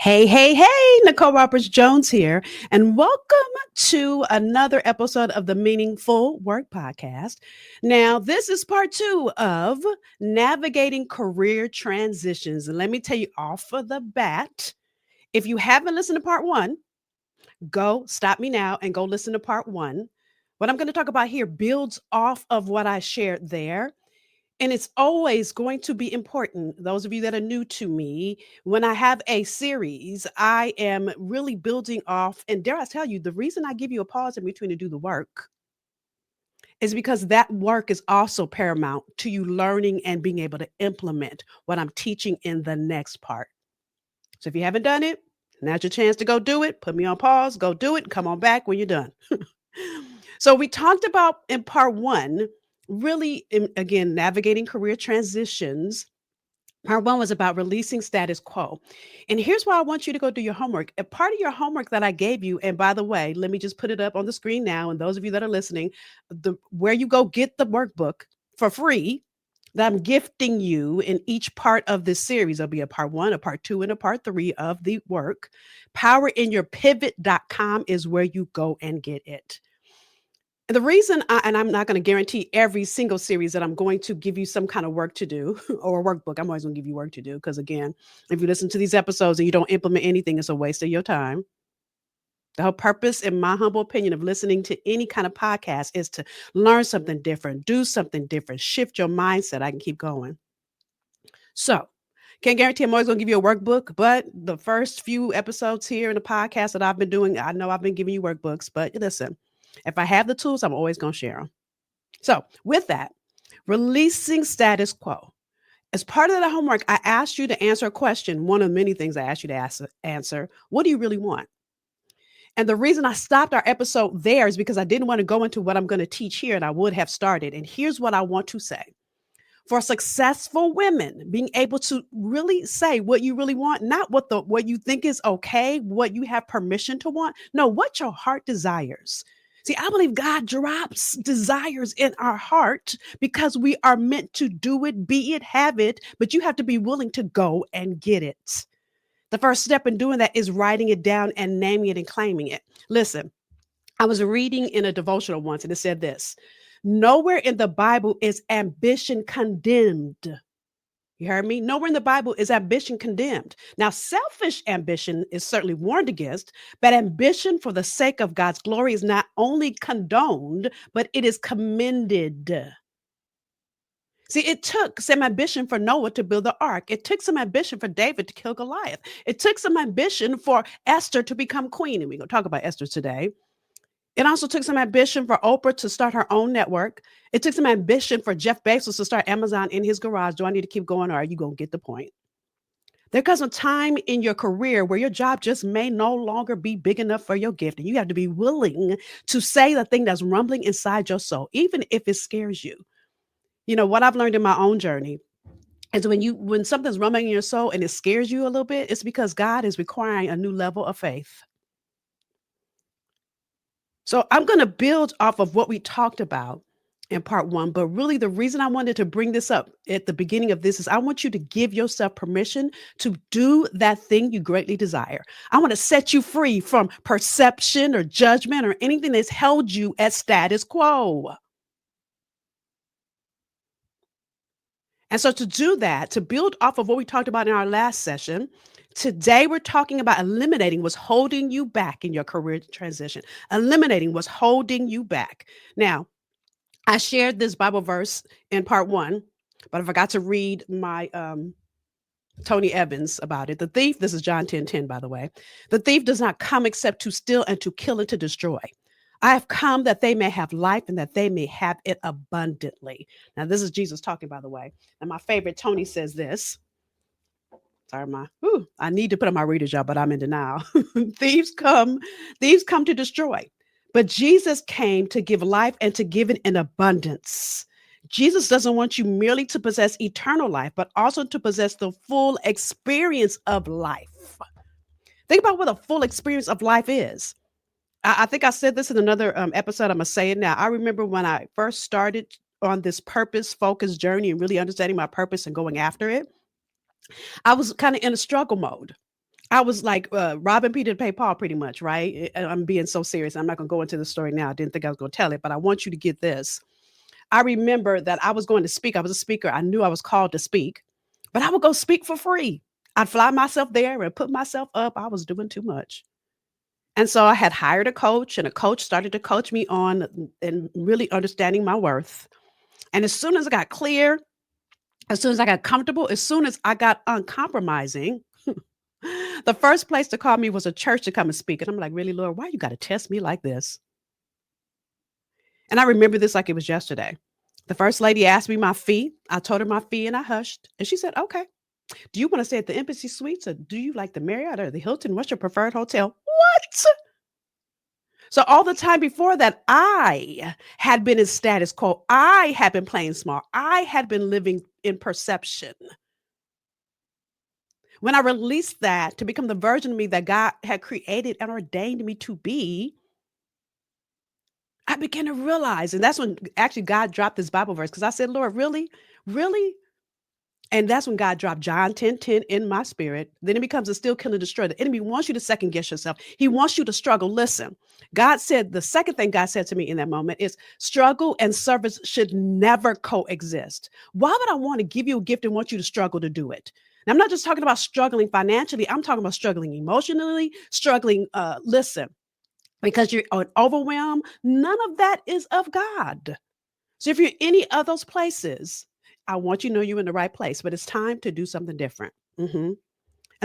Hey, hey, hey, Nicole Roberts Jones here, and welcome to another episode of the Meaningful Work Podcast. Now, this is part two of navigating career transitions. And let me tell you off of the bat, if you haven't listened to part one, go stop me now and go listen to part one. What I'm going to talk about here builds off of what I shared there. And it's always going to be important. Those of you that are new to me, when I have a series, I am really building off. And dare I tell you, the reason I give you a pause in between to do the work is because that work is also paramount to you learning and being able to implement what I'm teaching in the next part. So if you haven't done it, now's your chance to go do it. Put me on pause, go do it, and come on back when you're done. So we talked about in part one, really, again, navigating career transitions. Part one was about releasing status quo. And here's why I want you to go do your homework. A part of your homework that I gave you, and by the way, let me just put it up on the screen now. And those of you that are listening, where you go get the workbook for free that I'm gifting you in each part of this series. There'll be a part one, a part two, and a part three of the work. Powerinyourpivot.com is where you go and get it. And the reason and I'm not going to guarantee every single series that I'm going to give you some kind of work to do or a workbook. I'm always going to give you work to do because, again, if you listen to these episodes and you don't implement anything, it's a waste of your time. The whole purpose, in my humble opinion, of listening to any kind of podcast is to learn something different, do something different, shift your mindset. I can keep going. So, can't guarantee I'm always going to give you a workbook, but the first few episodes here in the podcast that I've been doing, I know I've been giving you workbooks, but listen, if I have the tools, I'm always going to share them. So with that, releasing status quo. As part of the homework, I asked you to answer a question. One of many things I asked you to answer. What do you really want? And the reason I stopped our episode there is because I didn't want to go into what I'm going to teach here, and I would have started. And here's what I want to say. For successful women, being able to really say what you really want, not what you think is okay, what you have permission to want. No, what your heart desires. See, I believe God drops desires in our heart because we are meant to do it, be it, have it, but you have to be willing to go and get it. The first step in doing that is writing it down and naming it and claiming it. Listen, I was reading in a devotional once and it said this: nowhere in the Bible is ambition condemned. You heard me? Nowhere in the Bible is ambition condemned. Now, selfish ambition is certainly warned against, but ambition for the sake of God's glory is not only condoned, but it is commended. See, it took some ambition for Noah to build the ark. It took some ambition for David to kill Goliath. It took some ambition for Esther to become queen. And we're going to talk about Esther today. It also took some ambition for Oprah to start her own network. It took some ambition for Jeff Bezos to start Amazon in his garage. Do I need to keep going, or are you going to get the point? There comes a time in your career where your job just may no longer be big enough for your gift. And you have to be willing to say the thing that's rumbling inside your soul, even if it scares you. You know, what I've learned in my own journey is when something's rumbling in your soul and it scares you a little bit, it's because God is requiring a new level of faith. So I'm going to build off of what we talked about in part one, but really the reason I wanted to bring this up at the beginning of this is I want you to give yourself permission to do that thing you greatly desire. I want to set you free from perception or judgment or anything that's held you at status quo. And so to do that, to build off of what we talked about in our last session, today we're talking about eliminating what's holding you back in your career transition, eliminating what's holding you back. Now, I shared this Bible verse in part one, but I forgot to read my Tony Evans about it. The thief, this is John 10:10, by the way. The thief does not come except to steal and to kill and to destroy. I have come that they may have life and that they may have it abundantly. Now, this is Jesus talking, by the way. And my favorite, Tony, says this. Sorry, I need to put on my readers, y'all, but I'm in denial. Thieves come to destroy. But Jesus came to give life and to give it in abundance. Jesus doesn't want you merely to possess eternal life, but also to possess the full experience of life. Think about what a full experience of life is. I think I said this in another episode. I'm going to say it now. I remember when I first started on this purpose-focused journey and really understanding my purpose and going after it, I was kind of in a struggle mode. I was like robbing Peter to pay Paul, pretty much, right? I'm being so serious. I'm not going to go into the story now. I didn't think I was going to tell it, but I want you to get this. I remember that I was going to speak. I was a speaker. I knew I was called to speak, but I would go speak for free. I'd fly myself there and put myself up. I was doing too much. And so I had hired a coach, and a coach started to coach me on and really understanding my worth. And as soon as I got clear, as soon as I got comfortable, as soon as I got uncompromising, the first place to call me was a church to come and speak. And I'm like, really, Lord, why you got to test me like this? And I remember this like it was yesterday. The first lady asked me my fee. I told her my fee and I hushed. And she said, okay, do you want to stay at the Embassy Suites or do you like the Marriott or the Hilton? What's your preferred hotel? What? So all the time before that, I had been in status quo. I had been playing small. I had been living in perception. When I released that to become the version of me that God had created and ordained me to be, I began to realize, and that's when actually God dropped this Bible verse because I said, Lord, really? Really? And that's when God dropped John 10:10 in my spirit. Then it becomes a still kill and destroy. The enemy wants you to second guess yourself. He wants you to struggle. Listen, God said, the second thing God said to me in that moment is struggle and service should never coexist. Why would I want to give you a gift and want you to struggle to do it? And I'm not just talking about struggling financially. I'm talking about struggling emotionally, struggling, listen, because you're overwhelmed. None of that is of God. So if you're any of those places, I want you to know you're in the right place, but it's time to do something different. And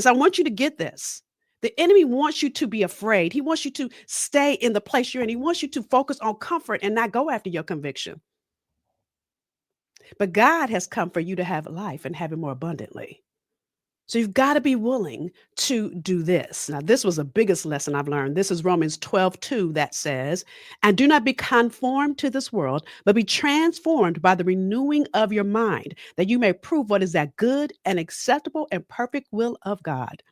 so I want you to get this. The enemy wants you to be afraid. He wants you to stay in the place you're in. He wants you to focus on comfort and not go after your conviction. But God has come for you to have life and have it more abundantly. So you've got to be willing to do this. Now, this was the biggest lesson I've learned. This is Romans 12:2 that says, and do not be conformed to this world, but be transformed by the renewing of your mind, that you may prove what is that good and acceptable and perfect will of God.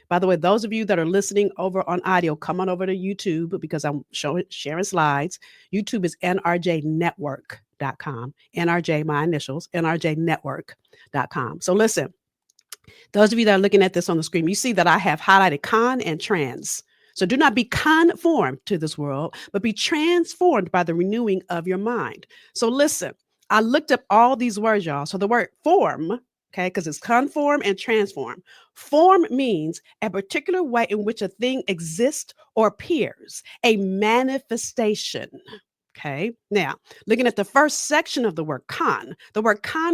By the way, those of you that are listening over on audio, come on over to YouTube because I'm sharing slides. YouTube is nrjnetwork.com. NRJ, my initials, nrjnetwork.com. So listen. Those of you that are looking at this on the screen, you see that I have highlighted con and trans. So do not be conformed to this world, but be transformed by the renewing of your mind. So listen, I looked up all these words, y'all. So the word form, okay, because it's conform and transform. Form means a particular way in which a thing exists or appears, a manifestation. Okay. Now, looking at the first section of the word con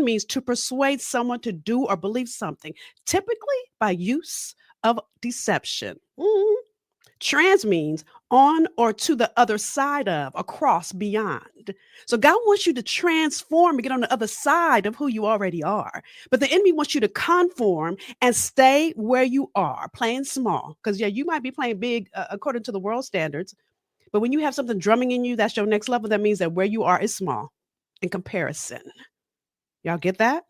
means to persuade someone to do or believe something, typically by use of deception. Trans means on or to the other side of, across, beyond. So God wants you to transform and get on the other side of who you already are. But the enemy wants you to conform and stay where you are, playing small. Because, yeah, you might be playing big according to the world standards. But when you have something drumming in you, that's your next level. That means that where you are is small in comparison. Y'all get that?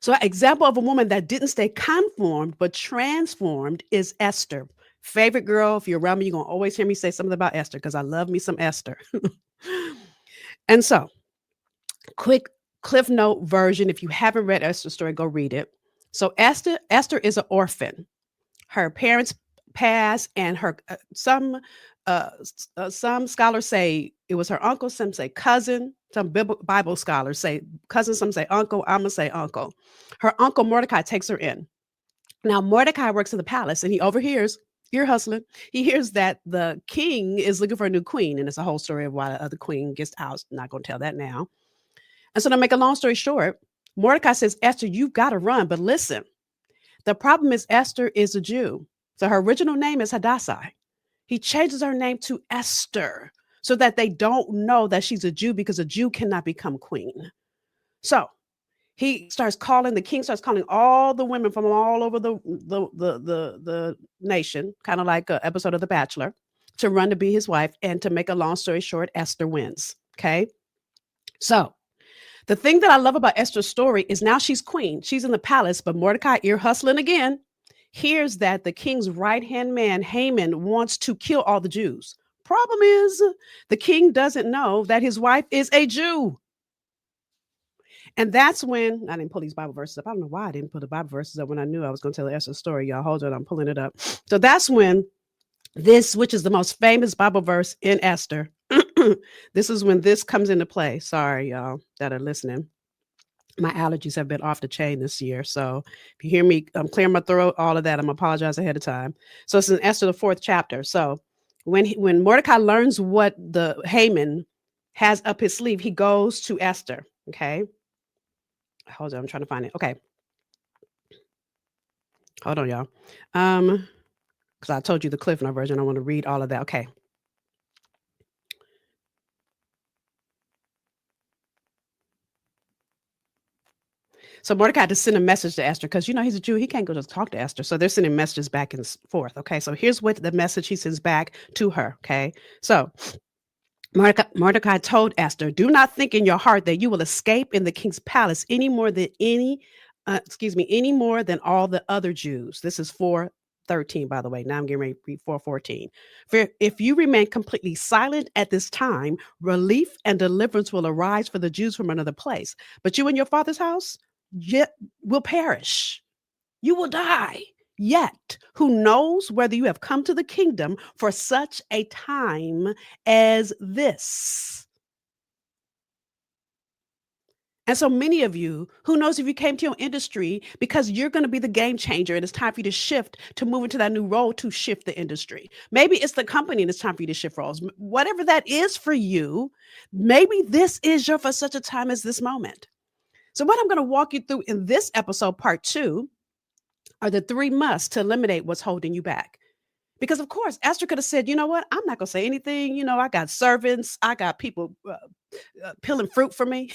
So an example of a woman that didn't stay conformed, but transformed is Esther. Favorite girl, if you're around me, you're going to always hear me say something about Esther because I love me some Esther. And so, quick Cliff Note version. If you haven't read Esther's story, go read it. So Esther is an orphan. Her parents passed, and her some scholars say it was her uncle, some say cousin, some Bible scholars say cousin, some say uncle. I'm gonna say uncle. Her uncle Mordecai takes her in. Now Mordecai works in the palace, and he overhears. Ear hustling. He hears that the king is looking for a new queen, and it's a whole story of why the other queen gets out. Not going to tell that now. And so to make a long story short, Mordecai says, Esther, you've got to run. But listen, the problem is Esther is a Jew. So her original name is Hadassah. He changes her name to Esther so that they don't know that she's a Jew because a Jew cannot become queen. So the king starts calling all the women from all over the nation, kind of like an episode of The Bachelor, to run to be his wife. And to make a long story short, Esther wins. Okay. So the thing that I love about Esther's story is now she's queen. She's in the palace, but Mordecai, ear hustling again, hears that the king's right-hand man, Haman, wants to kill all the Jews. Problem is, the king doesn't know that his wife is a Jew. And that's when I didn't pull these Bible verses up. I don't know why I didn't put the Bible verses up when I knew I was going to tell Esther's story. Y'all hold on, I'm pulling it up. So that's when this, which is the most famous Bible verse in Esther, this is when this comes into play. Sorry, y'all that are listening. My allergies have been off the chain this year. So if you hear me clear my throat, all of that, I'm apologize ahead of time. So it's in Esther, the 4th chapter. So when Mordecai learns what the Haman has up his sleeve, he goes to Esther. Okay. Hold on, I'm trying to find it. Okay. Hold on, y'all. Because I told you the Cliff Note version. I want to read all of that. Okay. So Mordecai had to send a message to Esther because, he's a Jew. He can't go just talk to Esther. So they're sending messages back and forth. Okay. So here's what the message he sends back to her. Okay. So Mordecai told Esther, "Do not think in your heart that you will escape in the king's palace any more than any more than all the other Jews." This is 4:13, by the way. Now I'm getting ready to read 4:14. For if you remain completely silent at this time, relief and deliverance will arise for the Jews from another place. But you and your father's house yet will perish. You will die. Yet, who knows whether you have come to the kingdom for such a time as this? And so many of you, who knows if you came to your industry because you're going to be the game changer and it's time for you to shift to move into that new role to shift the industry. Maybe it's the company and it's time for you to shift roles. Whatever that is for you, maybe this is your for such a time as this moment. So what I'm going to walk you through in this episode, part 2, are the 3 musts to eliminate what's holding you back. Because of course, Esther could have said, you know what? I'm not going to say anything. I got servants. I got people peeling fruit for me,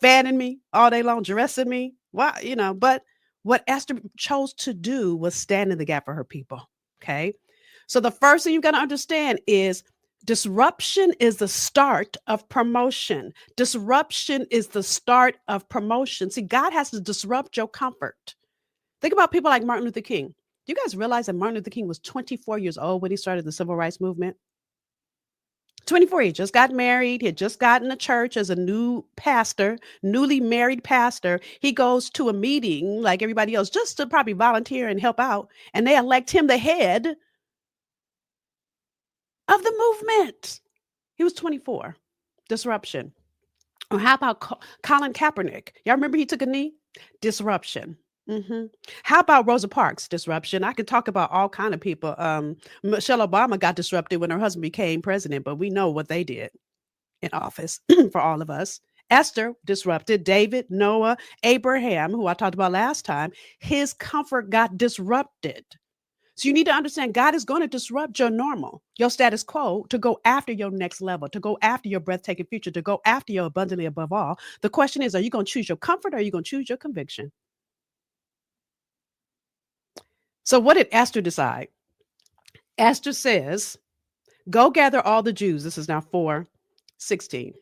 fanning me all day long, dressing me. Why, but what Esther chose to do was stand in the gap for her people. Okay. So the first thing you got to understand is disruption is the start of promotion. Disruption is the start of promotion. See, God has to disrupt your comfort. Think about people like Martin Luther King. Do you guys realize that Martin Luther King was 24 years old when he started the civil rights movement? 24, he just got married. He had just gotten a church as a new pastor, newly married pastor. He goes to a meeting like everybody else just to probably volunteer and help out. And they elect him the head of the movement. He was 24. Disruption. Or how about Colin Kaepernick? Y'all remember he took a knee? Disruption. How about Rosa Parks? Disruption. I could talk about all kind of people. Michelle Obama got disrupted when her husband became president, but we know what they did in office for all of us. Esther disrupted. David, Noah, Abraham, who I talked about last time, his comfort got disrupted. So you need to understand God is going to disrupt your normal, your status quo, to go after your next level, to go after your breathtaking future, to go after your abundantly above all. The question is, are you going to choose your comfort or are you going to choose your conviction? So what did Esther decide? Esther says, "Go gather all the Jews," this is now 4:16,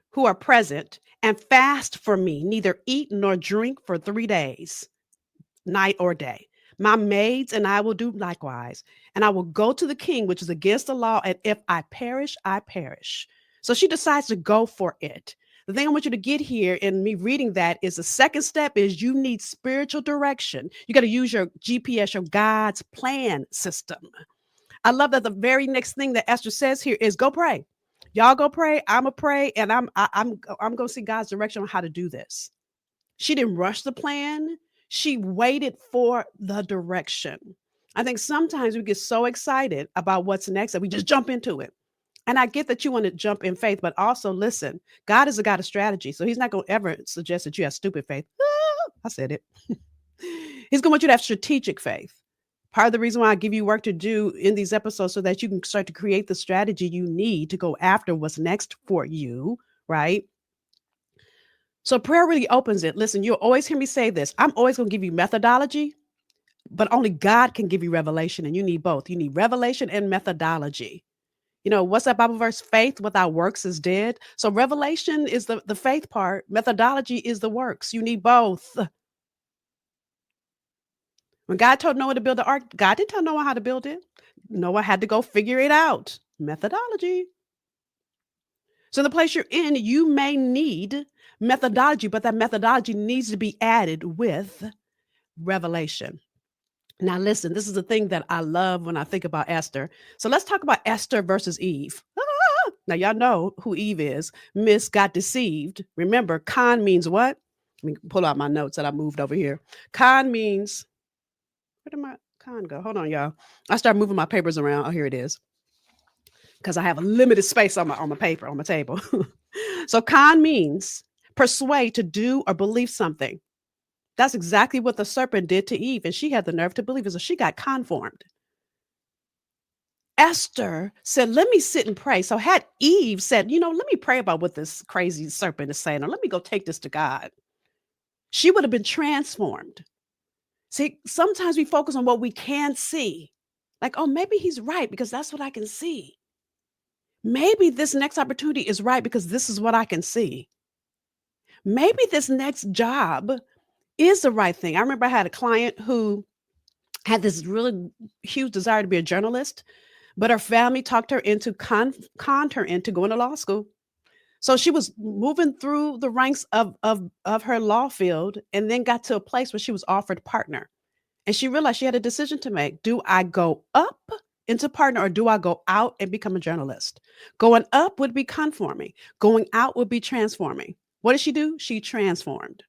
"who are present and fast for me, neither eat nor drink for 3 days, night or day. My maids and I will do likewise. And I will go to the king, which is against the law. And if I perish, I perish." So she decides to go for it. The thing I want you to get here in me reading that is the second step is you need spiritual direction. You got to use your GPS, your God's plan system. I love that the very next thing that Esther says here is go pray. Y'all go pray. I'm a pray, and I'm going to see God's direction on how to do this. She didn't rush the plan. She waited for the direction. I think sometimes we get so excited about what's next that we just jump into it. And I get that you want to jump in faith, but also listen, God is a God of strategy. So he's not going to ever suggest that you have stupid faith. I said it. He's going to want you to have strategic faith. Part of the reason why I give you work to do in these episodes so that you can start to create the strategy you need to go after what's next for you, right? So prayer really opens it. Listen, you'll always hear me say this. I'm always going to give you methodology, but only God can give you revelation, and you need both. You need revelation and methodology. What's that Bible verse? Faith without works is dead. So revelation is the faith part. Methodology is the works. You need both. When God told Noah to build the ark, God didn't tell Noah how to build it. Noah had to go figure it out. Methodology. So the place you're in, you may need methodology, but that methodology needs to be added with revelation. Now, listen, this is the thing that I love when I think about Esther. So let's talk about Esther versus Eve. Now, y'all know who Eve is. Miss got deceived. Remember, con means what? Let me pull out my notes that I moved over here. Con means, where did my con go? Hold on, y'all. I started moving my papers around. Oh, here it is. Because I have a limited space on my paper, on my table. So con means persuade to do or believe something. That's exactly what the serpent did to Eve, and she had the nerve to believe it. So she got conformed. Esther said, let me sit and pray. So had Eve said, let me pray about what this crazy serpent is saying, or let me go take this to God, she would have been transformed. See, sometimes we focus on what we can see. Like, oh, maybe he's right because that's what I can see. Maybe this next opportunity is right because this is what I can see. Maybe this next job is the right thing. I remember I had a client who had this really huge desire to be a journalist, but her family talked her into, conned her into going to law school. So she was moving through the ranks of her law field and then got to a place where she was offered partner. And she realized she had a decision to make. Do I go up into partner or do I go out and become a journalist? Going up would be conforming. Going out would be transforming. What did she do? She transformed.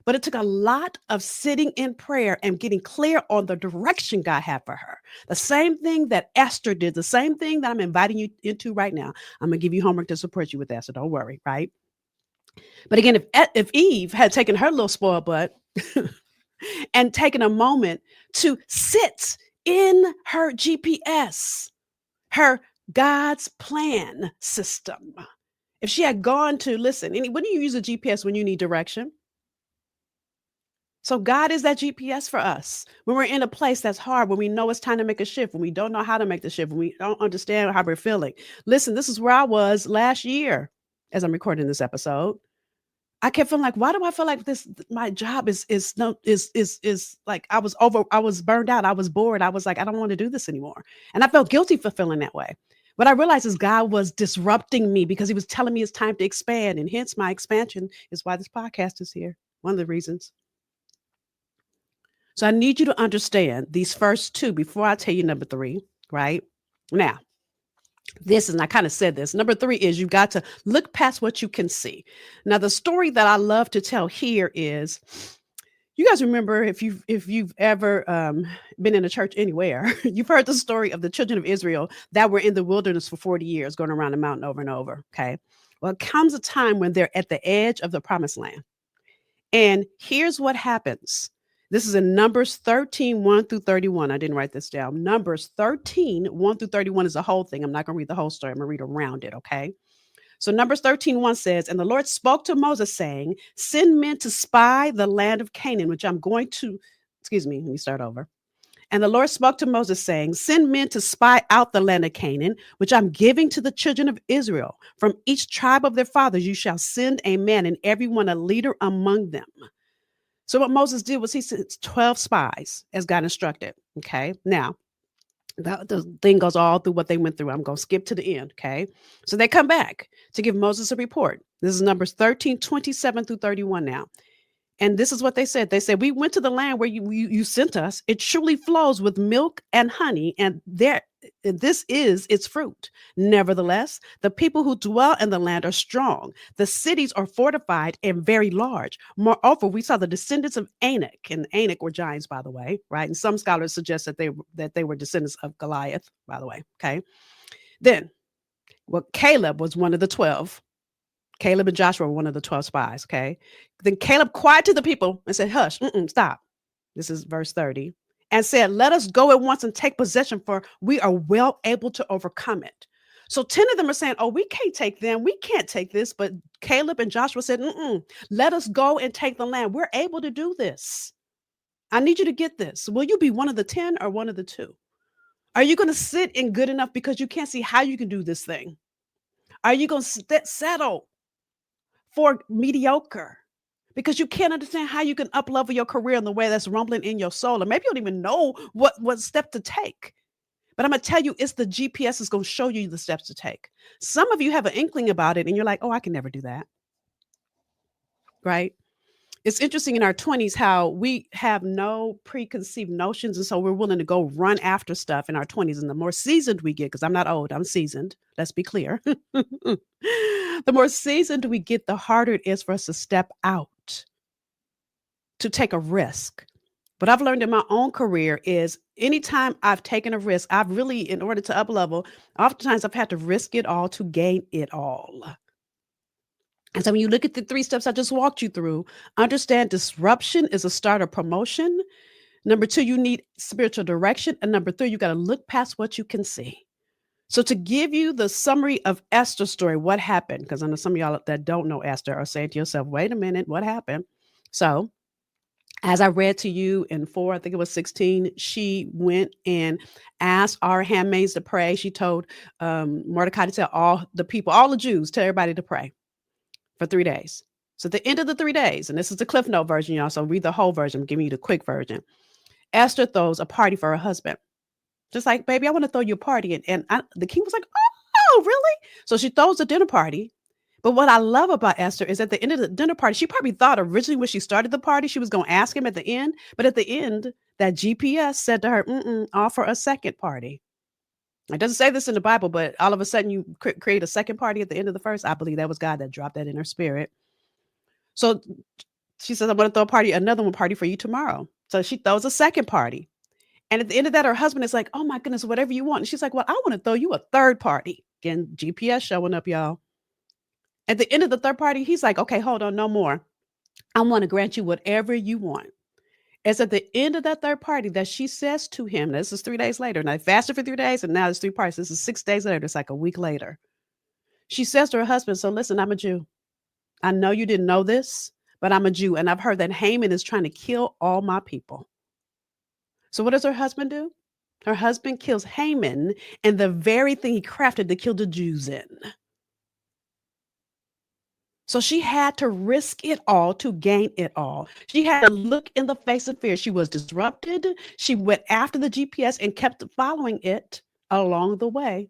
But it took a lot of sitting in prayer and getting clear on the direction God had for her. The same thing that Esther did, the same thing that I'm inviting you into right now. I'm going to give you homework to support you with that, so don't worry, right? But again, if Eve had taken her little spoiled butt and taken a moment to sit in her GPS, her God's plan system, if she had gone to, listen, when do you use a GPS when you need direction? So God is that GPS for us. When we're in a place that's hard, when we know it's time to make a shift, when we don't know how to make the shift, when we don't understand how we're feeling. Listen, this is where I was last year as I'm recording this episode. I kept feeling like, why do I feel like this? My job is like I was burned out. I was bored. I was like, I don't want to do this anymore. And I felt guilty for feeling that way. What I realized is God was disrupting me because he was telling me it's time to expand. And hence my expansion is why this podcast is here. One of the reasons. So I need you to understand these first two before I tell you number three, right? Now, and I kind of said this. Number three is you've got to look past what you can see. Now, the story that I love to tell here is, you guys remember if you've ever been in a church anywhere, you've heard the story of the children of Israel that were in the wilderness for 40 years, going around the mountain over and over. Okay. Well, it comes a time when they're at the edge of the promised land. And here's what happens. This is in Numbers 13, 1 through 31. I didn't write this down. Numbers 13, 1 through 31 is the whole thing. I'm not going to read the whole story. I'm going to read around it, okay? So Numbers 13, 1 says, and the Lord spoke to Moses saying, send men to spy the land of Canaan, which I'm going to, let me start over. And the Lord spoke to Moses saying, send men to spy out the land of Canaan, which I'm giving to the children of Israel. From each tribe of their fathers you shall send a man, and everyone a leader among them. So what Moses did was he sent 12 spies as God instructed. Okay. Now, the thing goes all through what they went through. I'm going to skip to the end. Okay. So they come back to give Moses a report. This is Numbers 13, 27 through 31 now. And this is what they said. They said, we went to the land where you sent us. It truly flows with milk and honey, and this is its fruit. Nevertheless, the people who dwell in the land are strong. The cities are fortified and very large. Moreover, we saw the descendants of Anak, and Anak were giants, by the way, right? And some scholars suggest that they were descendants of Goliath, by the way. Okay. Then, Caleb was one of the 12. Caleb and Joshua were one of the 12 spies, okay? Then Caleb quieted the people and said, hush, stop. This is verse 30. And said, let us go at once and take possession, for we are well able to overcome it. So 10 of them are saying, oh, we can't take them. We can't take this. But Caleb and Joshua said, let us go and take the land. We're able to do this. I need you to get this. Will you be one of the 10 or one of the 2? Are you going to sit in good enough because you can't see how you can do this thing? Are you going to settle for mediocre because you can't understand how you can up-level your career in the way that's rumbling in your soul? And maybe you don't even know what step to take. But I'm going to tell you, it's the GPS is going to show you the steps to take. Some of you have an inkling about it and you're like, oh, I can never do that. right? It's interesting in our 20s how we have no preconceived notions. And so we're willing to go run after stuff in our 20s. And the more seasoned we get, because I'm not old, I'm seasoned. Let's be clear. The more seasoned we get, the harder it is for us to step out, to take a risk. What I've learned in my own career is anytime I've taken a risk, I've really, in order to up level, oftentimes I've had to risk it all to gain it all. And so when you look at the 3 steps I just walked you through, understand disruption is a start of promotion. Number 2, you need spiritual direction. And number 3, you got to look past what you can see. So to give you the summary of Esther's story, what happened? Because I know some of y'all that don't know Esther are saying to yourself, wait a minute, what happened? So as I read to you in 4, I think it was 16, she went and asked our handmaids to pray. She told Mordecai to tell all the people, all the Jews, tell everybody to pray for 3 days. So at the end of the 3 days, and this is the Cliff Note version, y'all, so read the whole version. I'm giving you the quick version. Esther throws a party for her husband. Just like, baby, I want to throw you a party. And the king was like, oh, really? So she throws a dinner party. But what I love about Esther is at the end of the dinner party, she probably thought originally when she started the party, she was going to ask him at the end. But at the end, that GPS said to her, offer a second party. It doesn't say this in the Bible, but all of a sudden you create a second party at the end of the first. I believe that was God that dropped that in her spirit. So she says, I'm going to throw a party, another one party for you tomorrow. So she throws a second party. And at the end of that, her husband is like, oh my goodness, whatever you want. And she's like, well, I want to throw you a third party. Again, GPS showing up, y'all. At the end of the third party, he's like, okay, hold on, no more. I want to grant you whatever you want. It's at the end of that third party that she says to him, this is 3 days later, and I fasted for 3 days, and now there's 3 parties. This is 6 days later. It's like a week later. She says to her husband, so listen, I'm a Jew. I know you didn't know this, but I'm a Jew, and I've heard that Haman is trying to kill all my people. So what does her husband do? Her husband kills Haman and the very thing he crafted to kill the Jews in. So she had to risk it all to gain it all. She had to look in the face of fear. She was disrupted. She went after the GPS and kept following it along the way.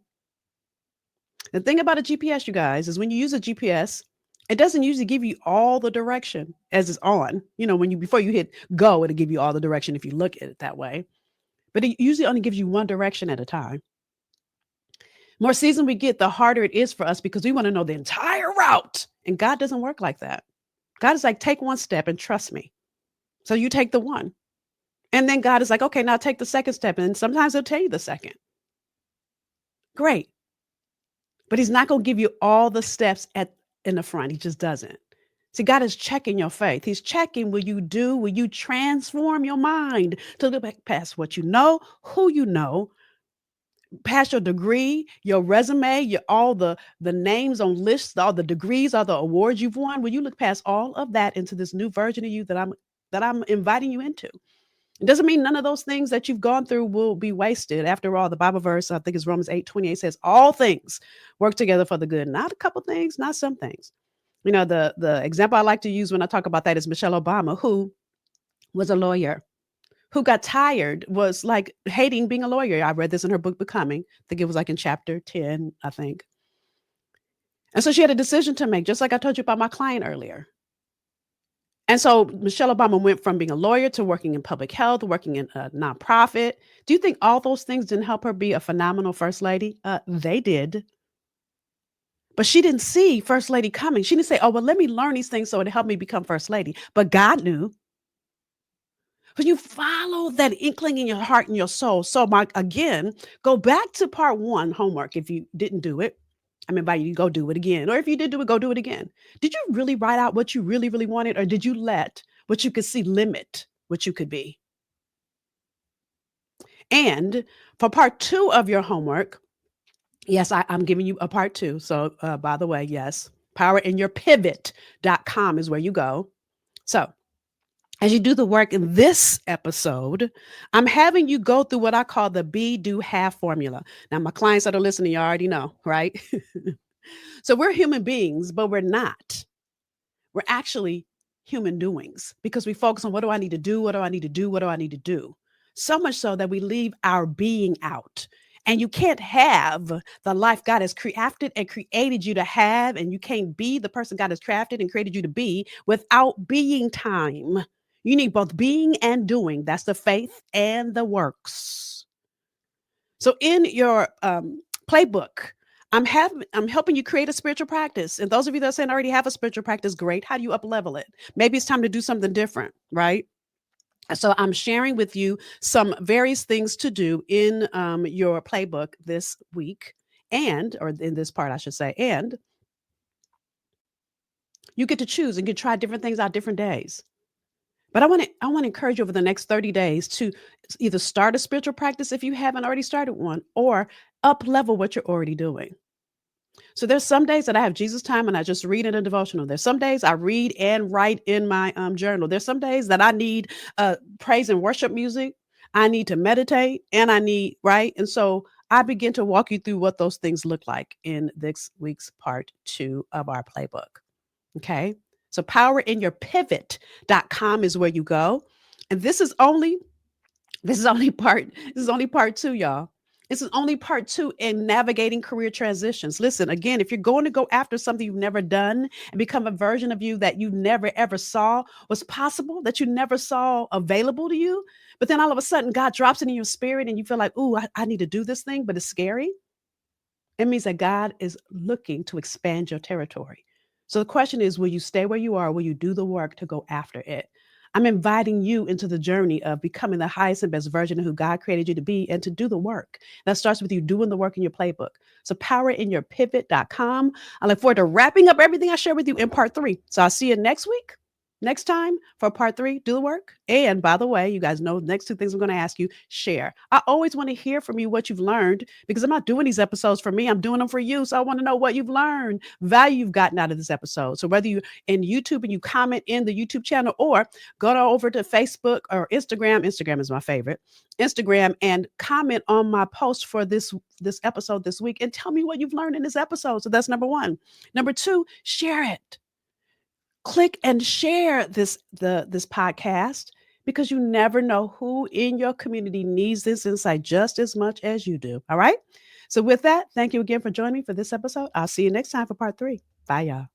The thing about a GPS, you guys, is when you use a GPS, it doesn't usually give you all the direction as it's on. You know, before you hit go, it'll give you all the direction if you look at it that way. But it usually only gives you one direction at a time. More season we get, the harder it is for us because we want to know the entire route. And God doesn't work like that. God is like, take one step and trust me. So you take the one. And then God is like, okay, now take the second step. And sometimes he'll tell you the second. Great. But he's not going to give you all the steps in the front. He just doesn't. See, God is checking your faith. He's checking, will you transform your mind to look back past what you know, who you know, past your degree, your resume, all the names on lists, all the degrees, all the awards you've won. Will you look past all of that into this new version of you that I'm inviting you into? It doesn't mean none of those things that you've gone through will be wasted. After all, the Bible verse, I think it's Romans 8:28 says, all things work together for the good. Not a couple things, not some things. You know, the example I like to use when I talk about that is Michelle Obama, who was a lawyer, who got tired, was like hating being a lawyer. I read this in her book, Becoming. I think it was like in chapter 10, I think. And so she had a decision to make, just like I told you about my client earlier. And so Michelle Obama went from being a lawyer to working in public health, working in a nonprofit. Do you think all those things didn't help her be a phenomenal first lady? They did. But she didn't see first lady coming. She didn't say, oh, well, let me learn these things so it helped me become first lady. But God knew. When you follow that inkling in your heart and your soul. So again, go back to part 1, homework. If you didn't do it, I'm inviting you to go do it again. Or if you did do it, go do it again. Did you really write out what you really, really wanted? Or did you let what you could see limit what you could be? And for part 2 of your homework, yes, I'm giving you a part 2. So by the way, yes, powerinyourpivot.com is where you go. So as you do the work in this episode, I'm having you go through what I call the be, do, have formula. Now, my clients that are listening, you already know, right? So we're human beings, but we're not. We're actually human doings because we focus on what do I need to do? What do I need to do? What do I need to do? So much so that we leave our being out. And you can't have the life God has crafted and created you to have, and you can't be the person God has crafted and created you to be without being time. You need both being and doing. That's the faith and the works. So in your playbook, I'm helping you create a spiritual practice. And those of you that are saying I already have a spiritual practice, great. How do you up level it? Maybe it's time to do something different, right? So I'm sharing with you some various things to do in your playbook this week, and or in this part, I should say, and you get to choose and you can try different things out different days. But I want to encourage you over the next 30 days to either start a spiritual practice if you haven't already started one, or up level what you're already doing. So there's some days that I have Jesus time and I just read in a devotional. There's some days I read and write in my journal. There's some days that I need praise and worship music. I need to meditate and I need, right? And so I begin to walk you through what those things look like in this week's part 2 of our playbook. Okay. So powerinyourpivot.com is where you go. And this is only part 2, y'all. This is only part 2 in navigating career transitions. Listen, again, if you're going to go after something you've never done and become a version of you that you never ever saw was possible, that you never saw available to you, but then all of a sudden God drops it in your spirit and you feel like, ooh, I need to do this thing, but it's scary. It means that God is looking to expand your territory. So the question is, will you stay where you are? Will you do the work to go after it? I'm inviting you into the journey of becoming the highest and best version of who God created you to be and to do the work. That starts with you doing the work in your playbook. So powerinyourpivot.com. I look forward to wrapping up everything I share with you in part 3. So I'll see you next time for part 3, do the work. And by the way, you guys know the next 2 things I'm going to ask you, share. I always want to hear from you what you've learned, because I'm not doing these episodes for me. I'm doing them for you. So I want to know what you've learned, value you've gotten out of this episode. So whether you in YouTube and you comment in the YouTube channel, or go over to Facebook or Instagram is my favorite, Instagram, and comment on my post for this episode this week and tell me what you've learned in this episode. So that's number 1. Number 2, share it. Click and share this podcast, because you never know who in your community needs this insight just as much as you do. All right. So with that, thank you again for joining me for this episode. I'll see you next time for part 3. Bye, y'all.